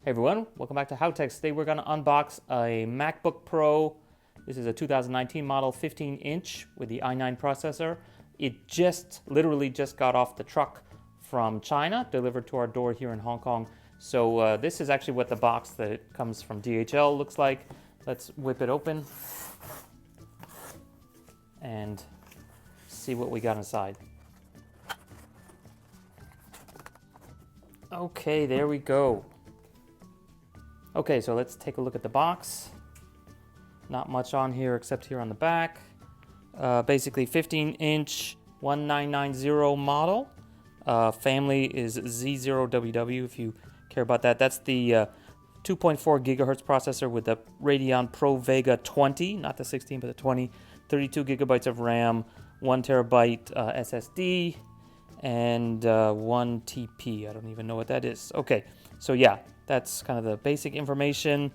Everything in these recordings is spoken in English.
Hey everyone, welcome back to Howtechs. Today we're going to unbox a MacBook Pro. This is a 2019 model, 15-inch with the i9 processor. It literally just got off the truck from China, delivered to our door here in Hong Kong. So this is actually what the box that comes from DHL looks like. Let's whip it open and see what we got inside. Okay, there we go. Okay, so let's take a look at the box. Not much on here except here on the back. Basically 15-inch 1990 model. Family is Z0WW if you care about that. That's the 2.4 gigahertz processor with the Radeon Pro Vega 20, not the 16 but the 20. 32 gigabytes of RAM, 1 terabyte SSD, and 1 TP. I don't even know what that is. Okay, so yeah, that's kind of the basic information.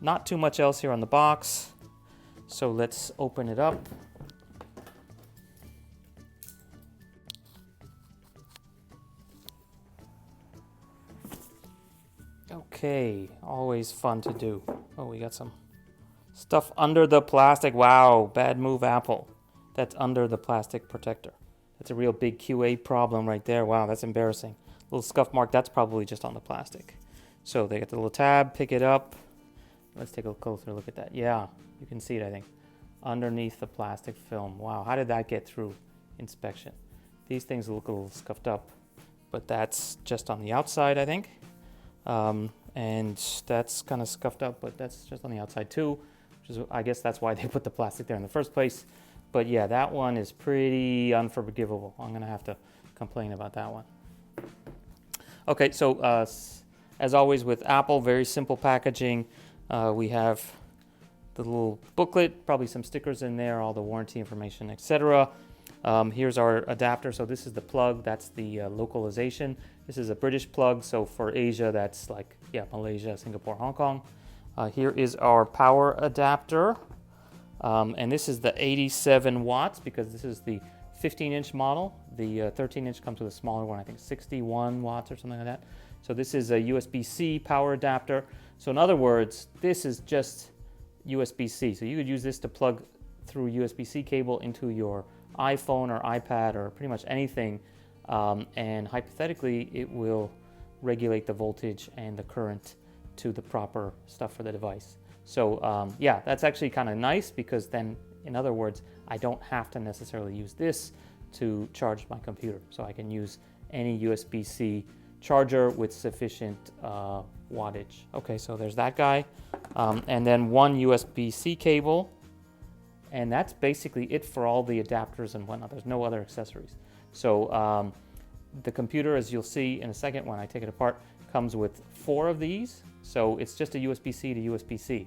Not too much else here on the box. So let's open it up. Okay, always fun to do. Oh, we got some stuff under the plastic. Wow, bad move, Apple. That's under the plastic protector. That's a real big QA problem right there. Wow, that's embarrassing. Little scuff mark, that's probably just on the plastic. So they got the little tab, pick it up. Let's take a closer look at that. Yeah, you can see it, I think, underneath the plastic film. Wow, how did that get through inspection? These things look a little scuffed up, but that's just on the outside, I think. And that's kind of scuffed up, but that's just on the outside too, which is, I guess that's why they put the plastic there in the first place. But yeah, that one is pretty unforgivable. I'm gonna have to complain about that one. Okay, so as always with Apple, very simple packaging. We have the little booklet, probably some stickers in there, all the warranty information, etc. Here's our adapter. So this is the plug, that's the localization. This is a British plug, so for Asia, that's like, yeah, Malaysia, Singapore, Hong Kong. Here is our power adapter. And this is the 87 watts because this is the 15-inch model. The 13-inch comes with a smaller one, I think 61 watts or something like that. So this is a USB-C power adapter. So in other words, this is just USB-C. So you could use this to plug through USB-C cable into your iPhone or iPad or pretty much anything. And hypothetically, it will regulate the voltage and the current to the proper stuff for the device. So yeah, that's actually kind of nice because then, in other words, I don't have to necessarily use this to charge my computer. So I can use any USB-C charger with sufficient wattage. Okay, so there's that guy. And then one USB-C cable. And that's basically it for all the adapters and whatnot. There's no other accessories. So the computer, as you'll see in a second when I take it apart, comes with 4 of these. So it's just a USB-C to USB-C,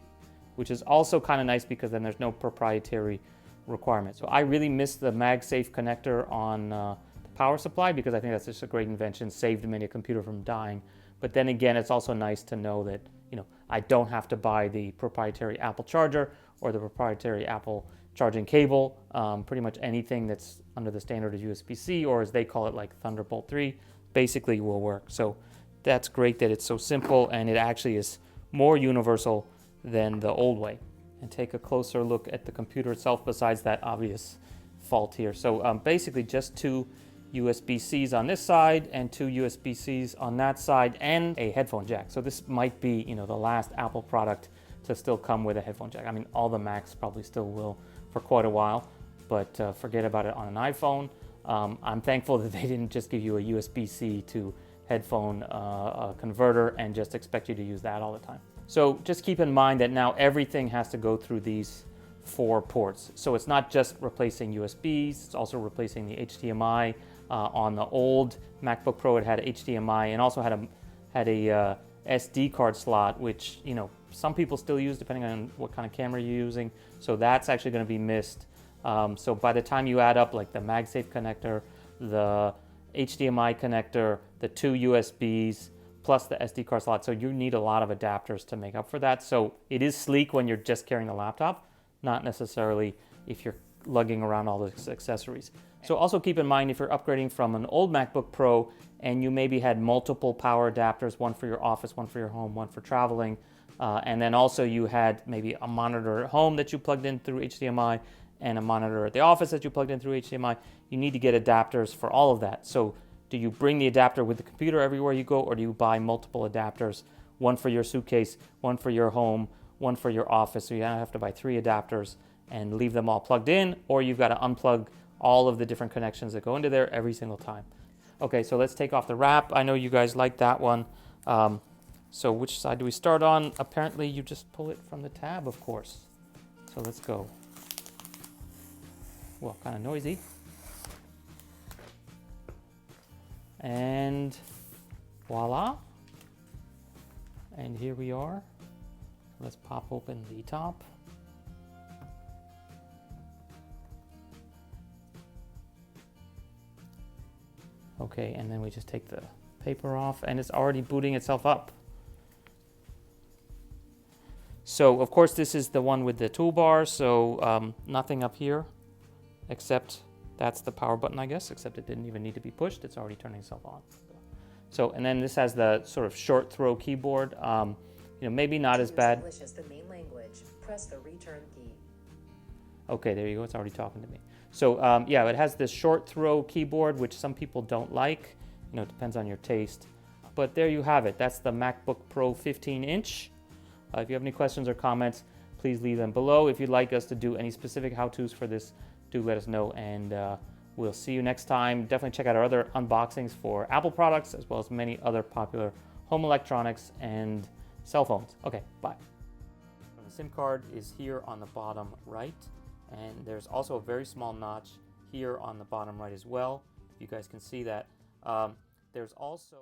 which is also kind of nice because then there's no proprietary requirement. So I really miss the MagSafe connector on the power supply because I think that's just a great invention, saved many a computer from dying. But then again, it's also nice to know that, you know, I don't have to buy the proprietary Apple charger or the proprietary Apple charging cable. Pretty much anything that's under the standard of USB-C, or as they call it, like Thunderbolt 3, basically will work. So that's great that it's so simple, and it actually is more universal than the old way. And take a closer look at the computer itself besides that obvious fault here. So basically just 2 USB-Cs on this side and 2 USB-Cs on that side and a headphone jack. So this might be, you know, the last Apple product to still come with a headphone jack. I mean, all the Macs probably still will for quite a while, but forget about it on an iPhone. I'm thankful that they didn't just give you a USB-C to headphone converter and just expect you to use that all the time. So just keep in mind that now everything has to go through these 4 ports. So it's not just replacing USBs, it's also replacing the HDMI. On the old MacBook Pro, it had HDMI and also had a SD card slot, which, you know, some people still use depending on what kind of camera you're using. So that's actually going to be missed. So by the time you add up like the MagSafe connector, the HDMI connector, the 2 USBs, plus the SD card slot, so you need a lot of adapters to make up for that. So it is sleek when you're just carrying the laptop, not necessarily if you're lugging around all the accessories. So also keep in mind if you're upgrading from an old MacBook Pro and you maybe had multiple power adapters, one for your office, one for your home, one for traveling, and then also you had maybe a monitor at home that you plugged in through HDMI and a monitor at the office that you plugged in through HDMI, you need to get adapters for all of that. So do you bring the adapter with the computer everywhere you go, or do you buy multiple adapters, one for your suitcase, one for your home, one for your office? So you have to buy 3 adapters and leave them all plugged in, or you've got to unplug all of the different connections that go into there every single time. Okay, so let's take off the wrap. I know you guys like that one. So which side do we start on? Apparently you just pull it from the tab, of course. So let's go. Well, kind of noisy. And voila. And here we are. Let's pop open the top. Okay, and then we just take the paper off, and it's already booting itself up. So, of course, this is the one with the toolbar, so nothing up here, except that's the power button, I guess, except it didn't even need to be pushed. It's already turning itself on. So, and then this has the sort of short throw keyboard. Maybe not as bad. English as the main language. Press the return key. Okay, there you go. It's already talking to me. So yeah, it has this short throw keyboard, which some people don't like. It depends on your taste. But there you have it. That's the MacBook Pro 15-inch. If you have any questions or comments, please leave them below. If you'd like us to do any specific how-tos for this, do let us know, and we'll see you next time. Definitely check out our other unboxings for Apple products, as well as many other popular home electronics and cell phones. Okay, bye. The SIM card is here on the bottom right, and there's also a very small notch here on the bottom right as well. If you guys can see that. There's also